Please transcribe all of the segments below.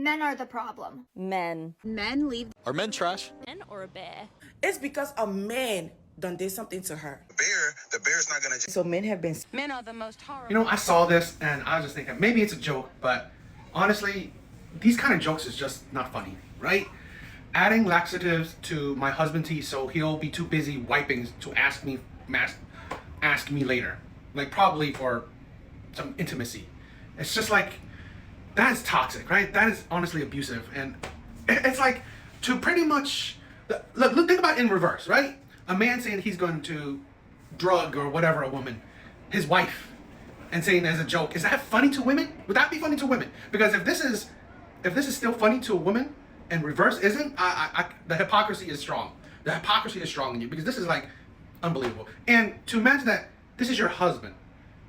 Men are the problem. Men. Men leave. Are men trash? Men or a bear? It's because a man done did something to her. The bear's not gonna. So men have been. Men are the most horrible. You know, I saw this and I was just thinking, maybe it's a joke, but honestly, these kind of jokes is just not funny, right? Adding laxatives to my husband's tea so he'll be too busy wiping to ask me later. Like probably for some intimacy. It's just like, that is toxic, right? That is honestly abusive. And it's like to pretty much, look, think about it in reverse, right? A man saying he's going to drug or whatever a woman, his wife, and saying as a joke, is that funny to women? Would that be funny to women? Because if this is still funny to a woman and reverse isn't, the hypocrisy is strong. The hypocrisy is strong in you because this is like unbelievable. And to imagine that this is your husband,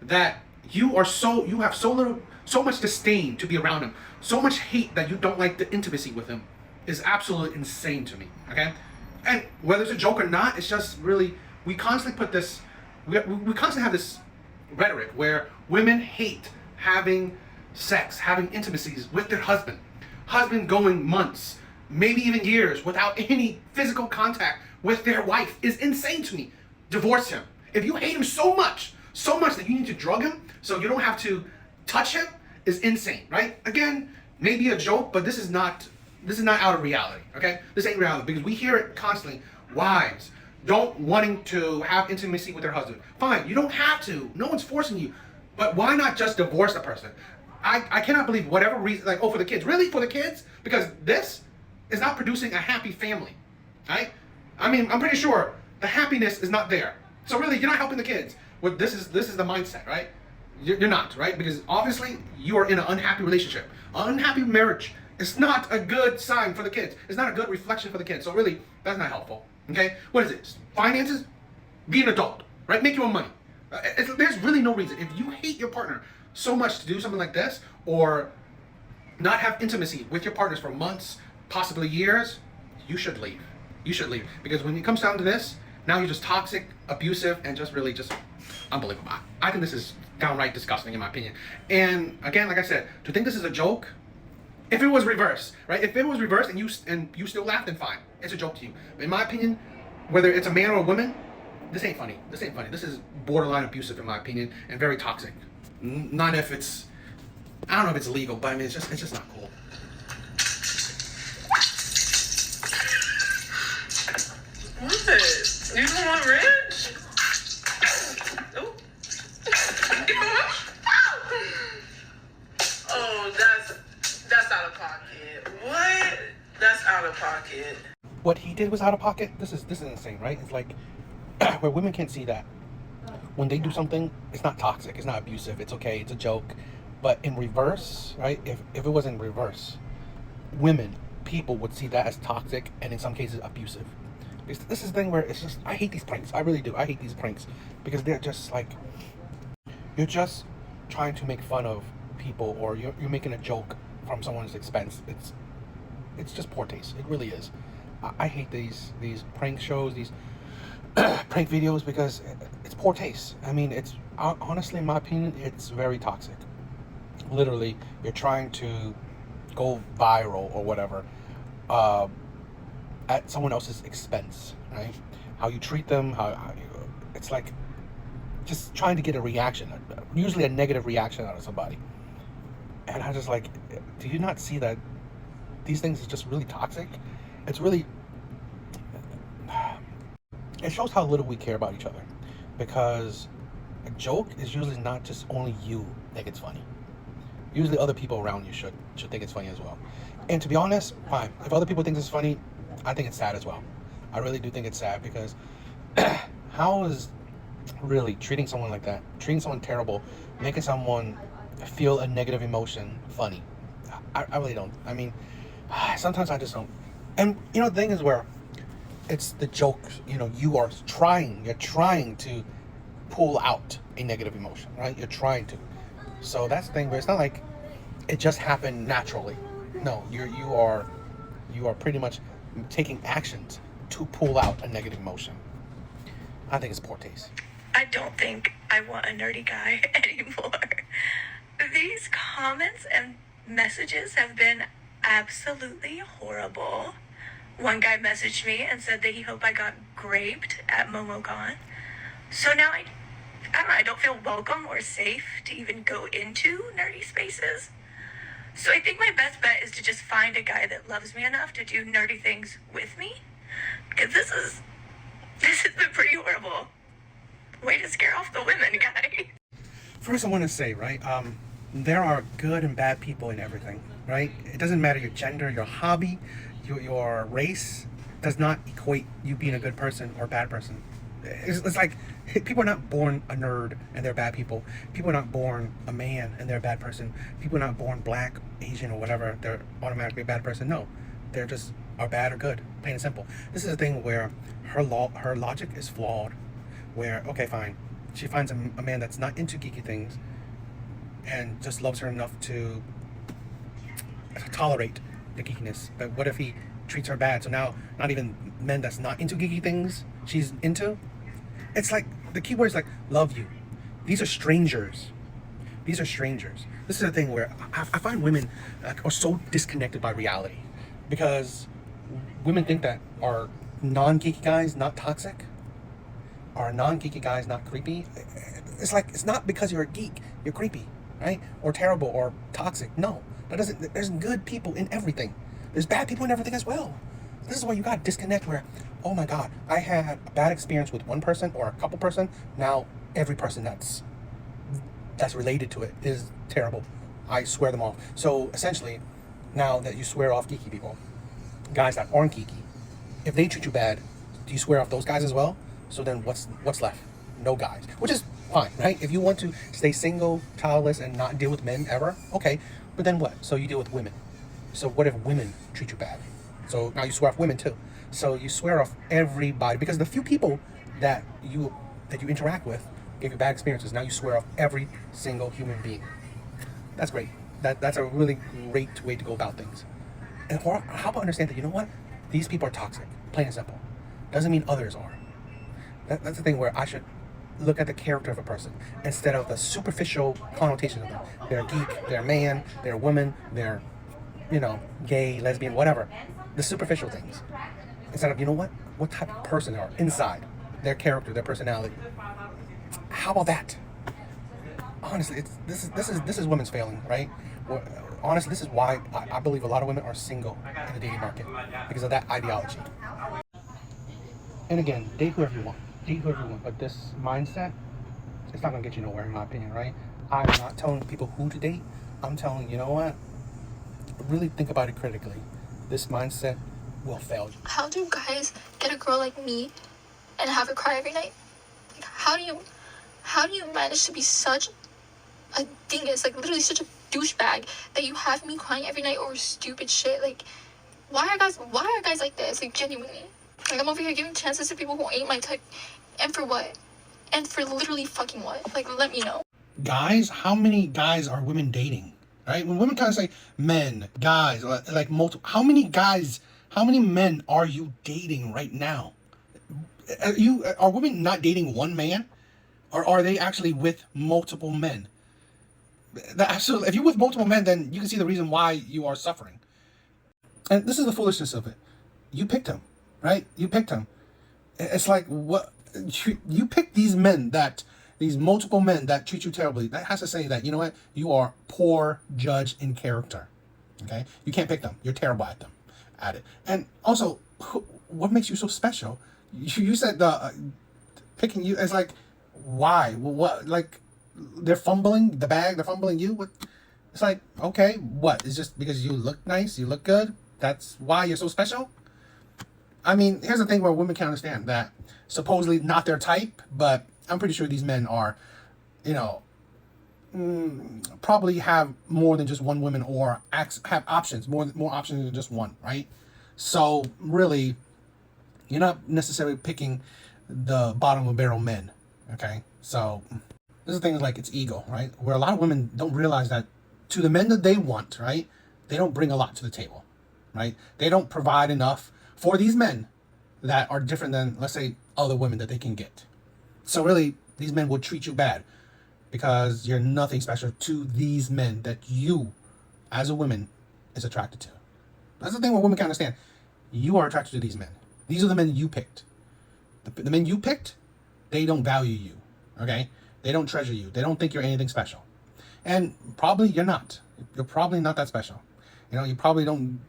that you have so much disdain to be around him, so much hate that you don't like the intimacy with him, is absolutely insane to me. Okay, and whether it's a joke or not, it's just really we constantly put this, we constantly have this rhetoric where women hate having sex, having intimacies with their husband going months, maybe even years without any physical contact with their wife is insane to me. Divorce him. If you hate him so much that you need to drug him so you don't have to touch him, is insane, right? Again, maybe a joke, but this is not out of reality, okay? This ain't reality because we hear it constantly. Wives don't wanting to have intimacy with their husband. Fine, you don't have to. No one's forcing you. But why not just divorce the person? I cannot believe whatever reason, like, oh, for the kids. Really? For the kids? Because this is not producing a happy family, right? I mean, I'm pretty sure the happiness is not there. So really, you're not helping the kids. Well, this is the mindset, right? You're not, right? Because obviously you are in an unhappy relationship. An unhappy marriage is not a good sign for the kids. It's not a good reflection for the kids. So really, that's not helpful, okay? What is it? Finances? Be an adult, right? Make your own money. There's really no reason. If you hate your partner so much to do something like this, or not have intimacy with your partners for months, possibly years, you should leave. You should leave. Because when it comes down to this, now you're just toxic, abusive, and just really just unbelievable. I think this is downright disgusting in my opinion. And again, like I said, to think this is a joke, if it was reverse, right? If it was reverse and you still laughed, then fine. It's a joke to you. But in my opinion, whether it's a man or a woman, this ain't funny. This ain't funny. This is borderline abusive in my opinion and very toxic. Not if it's, I don't know if it's legal, but I mean, it's just not cool. What? You don't want ranch? Oh. Oh, that's out of pocket. What? That's out of pocket. What he did was out of pocket. This is insane, right? It's like where women can't see that when they do something, it's not toxic, it's not abusive, it's okay, it's a joke. But in reverse, right? If it was in reverse, people would see that as toxic and in some cases abusive. This is the thing where it's just, I hate these pranks. I really do. I hate these pranks because they're just like, you're just trying to make fun of people, or you're making a joke from someone's expense. It's just poor taste. It really is. I hate these prank shows, these prank videos, because it's poor taste. I mean, it's honestly, in my opinion, it's very toxic. Literally, you're trying to go viral or whatever at someone else's expense, right? How you treat them, it's like just trying to get a reaction, usually a negative reaction out of somebody. And I just like, do you not see that these things is just really toxic? It's really, it shows how little we care about each other, because a joke is usually not just only you think it's funny. Usually other people around you should think it's funny as well. And to be honest, fine. If other people think it's funny, I think it's sad as well. I really do think it's sad, because how is really treating someone like that, treating someone terrible, making someone feel a negative emotion funny? I really don't. I mean, sometimes I just don't. And you know, the thing is where it's the joke, you know, you're trying to pull out a negative emotion, right? You're trying to. So that's the thing where it's not like it just happened naturally. No, you are pretty much taking actions to pull out a negative emotion. I think it's poor taste. I don't think I want a nerdy guy anymore. These comments and messages have been absolutely horrible. One guy messaged me and said that he hoped I got graped at MomoCon. So now I don't know, I don't feel welcome or safe to even go into nerdy spaces. So I think my best bet is to just find a guy that loves me enough to do nerdy things with me. Because this has been pretty horrible. Way to scare off the women, guys. First, I want to say, right, there are good and bad people in everything, right? It doesn't matter your gender, your hobby, your race does not equate you being a good person or a bad person. It's like people are not born a nerd and they're bad people. People are not born a man and they're a bad person. People are not born black, Asian, or whatever. They're automatically a bad person. No, they're just are bad or good, plain and simple. This is a thing where her logic is flawed. Where, okay, fine, she finds a man that's not into geeky things and just loves her enough to tolerate the geekiness. But what if he treats her bad? So now, not even men that's not into geeky things she's into. It's like the key word is like love you. These are strangers. These are strangers. This is a thing where I find women are so disconnected by reality because women think that our non-geeky guys not toxic. Are non-geeky guys not creepy? It's like, it's not because you're a geek, you're creepy, right? Or terrible or toxic. No, that doesn't, there's good people in everything. There's bad people in everything as well. This is why you gotta disconnect where, oh my God, I had a bad experience with one person or a couple person. Now every person that's related to it is terrible. I swear them off. So essentially, now that you swear off geeky people, guys that aren't geeky, if they treat you bad, do you swear off those guys as well? So then what's left? No guys, which is fine, right? If you want to stay single, childless, and not deal with men ever, okay. But then what? So you deal with women. So what if women treat you bad? So now you swear off women too. So you swear off everybody because the few people that you interact with gave you bad experiences. Now you swear off every single human being. That's great. That's a really great way to go about things. And how about understand that, you know what? These people are toxic, plain and simple. Doesn't mean others are. That's the thing where I should look at the character of a person instead of the superficial connotations of them. They're a geek, they're a man, they're a woman, they're, gay, lesbian, whatever. The superficial things. Instead of, what type of person they are inside, their character, their personality. How about that? Honestly, this is women's failing, right? Well, honestly, this is why I believe a lot of women are single in the dating market because of that ideology. And again, date whoever you want. But this mindset, it's not gonna get you nowhere, in my opinion, right? I'm not telling people who to date. I'm telling you know what? Really think about it critically. This mindset will fail you. How do guys get a girl like me and have her cry every night? Like, how do you manage to be such a dingus, like literally such a douchebag that you have me crying every night over stupid shit? Like, why are guys like this? Like, genuinely. Like, I'm over here giving chances to people who ain't my type. And for what? And for literally fucking what? Like, let me know. Guys, how many guys are women dating? Right? When women kind of say men, guys, like multiple, how many men are you dating right now? Are women not dating one man? Or are they actually with multiple men? So if you're with multiple men, then you can see the reason why you are suffering. And this is the foolishness of it. You picked him, right? You picked him. It's like, what? You pick these multiple men that treat you terribly. That has to say that, you know what? You are poor judge in character. Okay? You can't pick them. You're terrible at it. And also, what makes you so special? You said picking you as like, why? What? Like, they're fumbling the bag. They're fumbling you. What? It's like, okay, what? It's just because you look nice, you look good. That's why you're so special. I mean, here's the thing where women can understand that supposedly not their type, but I'm pretty sure these men are, probably have more than just one woman or have options, more options than just one, right? So really, you're not necessarily picking the bottom of the barrel men, okay? So this is the thing, like, it's ego, right? Where a lot of women don't realize that to the men that they want, right, they don't bring a lot to the table, right? They don't provide enough for these men that are different than, let's say, other women that they can get. So really, these men will treat you bad because you're nothing special to these men that you, as a woman, is attracted to. That's the thing what women can't understand. You are attracted to these men. These are the men you picked. The men you picked, they don't value you, okay? They don't treasure you. They don't think you're anything special. And probably you're not. You're probably not that special. You know, you probably don't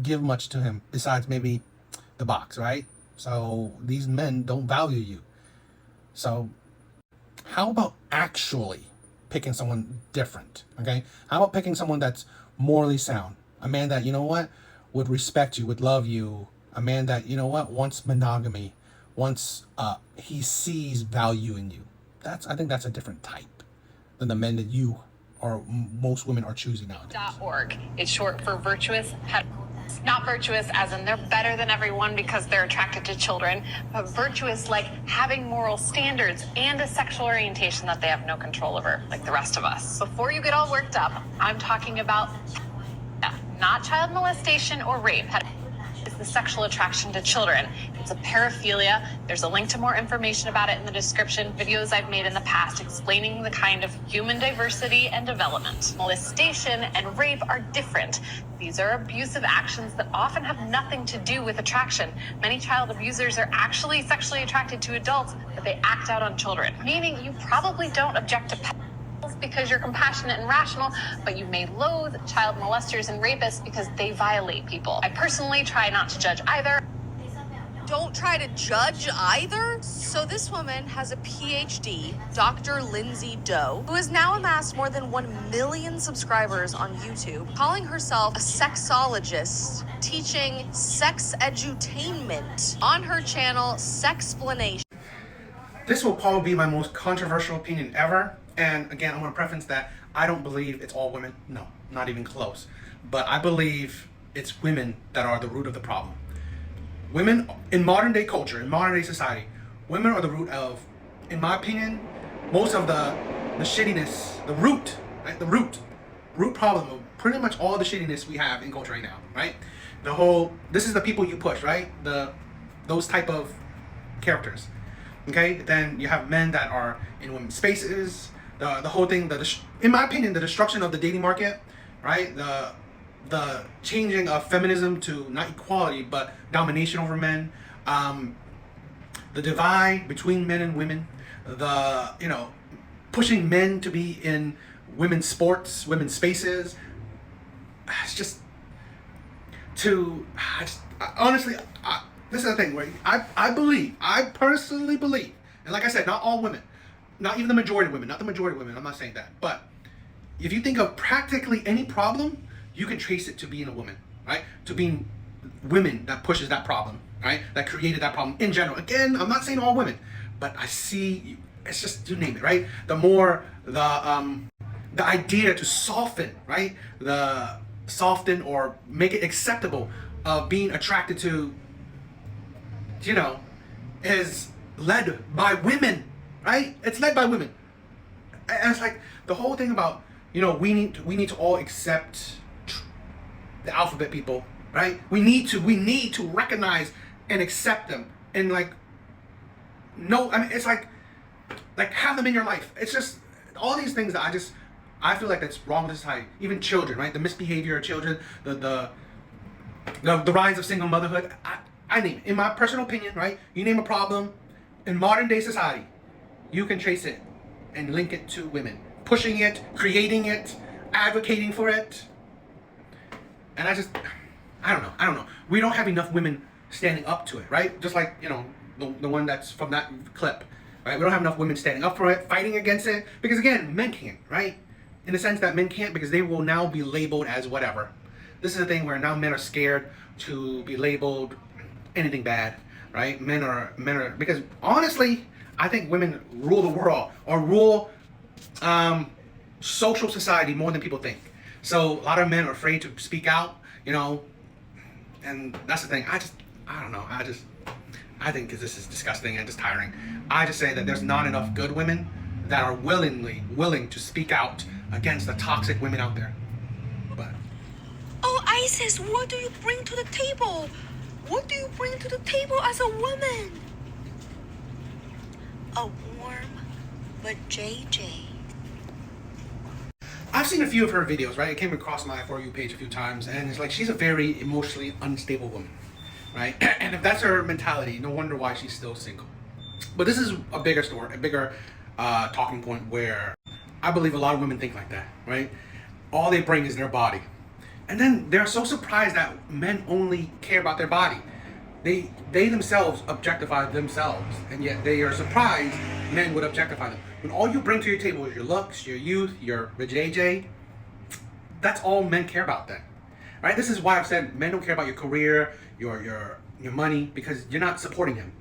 give much to him besides maybe the box, right? So these men don't value you. So how about actually picking someone different, okay? How about picking someone that's morally sound? A man that, you know what, would respect you, would love you. A man that, you know what, wants monogamy, wants, he sees value in you. I think that's a different type than the men that you or most women are choosing nowadays. .org. It's short for virtuous not virtuous as in they're better than everyone because they're attracted to children, but virtuous like having moral standards and a sexual orientation that they have no control over, like the rest of us. Before you get all worked up, I'm talking about not child molestation or rape. It's the sexual attraction to children. It's a paraphilia. There's a link to more information about it in the description. Videos I've made in the past explaining the kind of human diversity and development. Molestation and rape are different. These are abusive actions that often have nothing to do with attraction. Many child abusers are actually sexually attracted to adults, but they act out on children. Meaning you probably don't object to pedophiles because you're compassionate and rational, but you may loathe child molesters and rapists because they violate people. I personally try not to judge either. Don't try to judge either? So this woman has a PhD, Dr. Lindsay Doe, who has now amassed more than 1 million subscribers on YouTube, calling herself a sexologist, teaching sex edutainment on her channel, Sexplanation. This will probably be my most controversial opinion ever. And again, I'm going to preface that I don't believe it's all women. No, not even close. But I believe it's women that are the root of the problem. Women in modern day culture, in modern day society, women are the root of, in my opinion, most of the shittiness, the root, right? The root problem of pretty much all the shittiness we have in culture right now, right? This is the people you push, right? Those type of characters. Okay, then you have men that are in women's spaces. The whole thing, in my opinion, the destruction of the dating market, right? The changing of feminism to not equality but domination over men. The divide between men and women. Pushing men to be in women's sports, women's spaces. It's just honestly. This is the thing, right? I personally believe, and like I said, not all women, not even the majority of women, I'm not saying that, but if you think of practically any problem, you can trace it to being a woman, right? To being women that pushes that problem, right? That created that problem in general. Again, I'm not saying all women, but I see, it's just, you name it, right? The idea to soften, right? Soften or make it acceptable of being attracted to, is led by women, right? It's led by women. And it's like the whole thing about, we need to all accept the alphabet people, right? We need to recognize and accept them. And it's like have them in your life. It's just all these things that I feel like that's wrong with society. Even children, right? The misbehavior of children, the rise of single motherhood. I name it. In my personal opinion, right? You name a problem in modern day society, you can trace it and link it to women. Pushing it, creating it, advocating for it. And I don't know. We don't have enough women standing up to it, right? Just like, the one that's from that clip, right? We don't have enough women standing up for it, fighting against it. Because again, men can't, right? In the sense that men can't because they will now be labeled as whatever. This is the thing where now men are scared to be labeled anything bad, right? Men are because honestly, I think women rule the world or rule social society more than people think. So a lot of men are afraid to speak out, and that's the thing. I don't know. I think this is disgusting and just tiring. I just say that there's not enough good women that are willing to speak out against the toxic women out there. But Oh, Isis, what do you bring to the table? What do you bring to the table as a woman? A warm but JJ. I've seen a few of her videos, right? It came across my For You page a few times, and it's like she's a very emotionally unstable woman, right? And if that's her mentality, no wonder why she's still single. But this is a bigger story, a bigger talking point where I believe a lot of women think like that, right? All they bring is their body. And then they're so surprised that men only care about their body. They themselves objectify themselves, and yet they are surprised men would objectify them. When all you bring to your table is your looks, your youth, your rigid AJ, that's all men care about then. Right? This is why I've said men don't care about your career, your money, because you're not supporting him.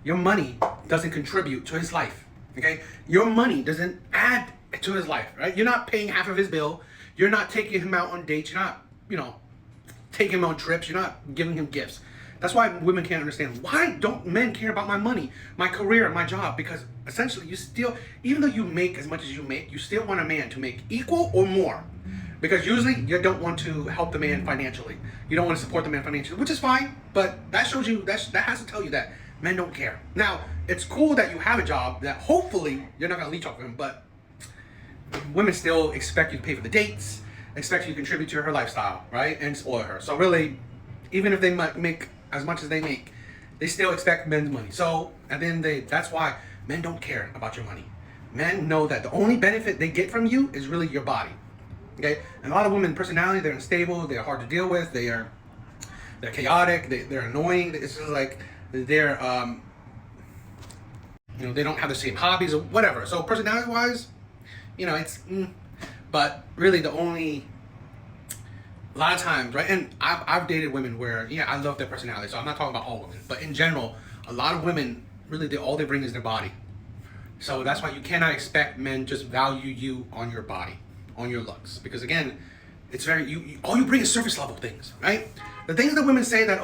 Your money doesn't contribute to his life. Okay? Your money doesn't add to his life, right? You're not paying half of his bill. You're not taking him out on dates. You're not, taking him on trips. You're not giving him gifts. That's why women can't understand. Why don't men care about my money, my career, my job? Because essentially you still, even though you make as much as you make, you still want a man to make equal or more. Because usually you don't want to help the man financially. You don't want to support the man financially, which is fine. But that shows you, that has to tell you that men don't care. Now, it's cool that you have a job that hopefully you're not going to leech off of him, but women still expect you to pay for the dates, expect you to contribute to her lifestyle, right? And spoil her. So really, even if they might make as much as they make, they still expect men's money. So at the end of the day, that's why men don't care about your money. Men know that the only benefit they get from you is really your body. Okay? And a lot of women, personality, they're unstable, they're hard to deal with, they're chaotic, they're annoying. It's just like they're they don't have the same hobbies or whatever. So personality wise, it's but really the only, a lot of times, right? And I've dated women where, I love their personality. So I'm not talking about all women, but in general, a lot of women really, all they bring is their body. So that's why you cannot expect men just value you on your body, on your looks, because again, it's very all you bring is surface level things, right? The things that women say that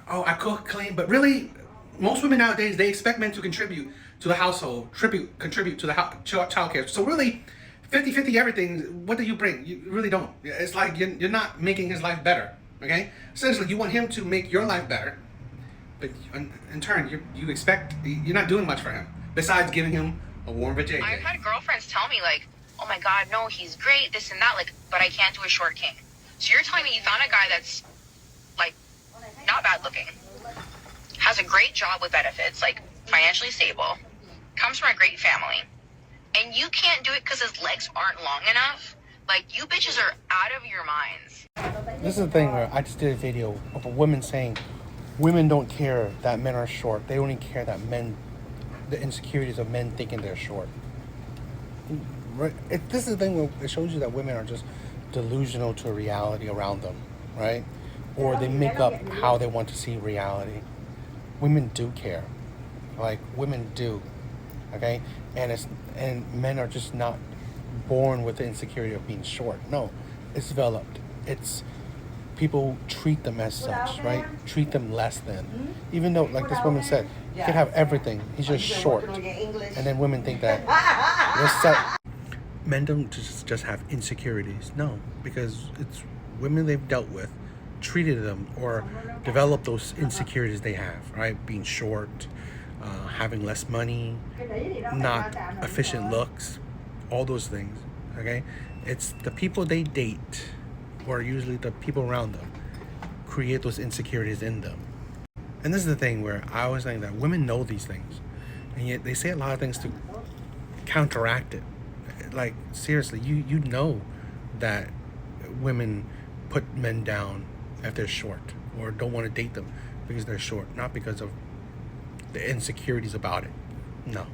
I cook, clean, but really, most women nowadays, they expect men to contribute to the household, contribute to the child care. So really, 50-50 everything, what do you bring? You really don't. It's like you're not making his life better, okay? Essentially, you want him to make your life better, but in turn, you expect, you're not doing much for him, besides giving him a warm vajayjay. I've had girlfriends tell me, like, oh my God, no, he's great, this and that, like, but I can't do a short king. So you're telling me you found a guy that's, like, not bad looking, has a great job with benefits, like, financially stable, comes from a great family, and you can't do it because his legs aren't long enough? Like, you bitches are out of your minds. This is the thing where I just did a video of a woman saying women don't care that men are short. They only care that the insecurities of men thinking they're short. Right? This is the thing where it shows you that women are just delusional to a reality around them, right? Or they make up how they want to see reality. Women do care. Like, women do. Okay? And men are just not born with the insecurity of being short. No, it's developed. It's people treat them as such, right? Treat them less than. Even though, like this woman said, he could have everything. He's just short. And then women think that men don't just have insecurities. No, because it's women they've dealt with, treated them, or developed those insecurities they have, right? Being short, having less money, not efficient looks, all those things, okay? It's the people they date, or usually the people around them, create those insecurities in them. And this is the thing where I always think that women know these things, and yet they say a lot of things to counteract it. Like, seriously, you know that women put men down if they're short, or don't want to date them because they're short, not because of the insecurities about it. No.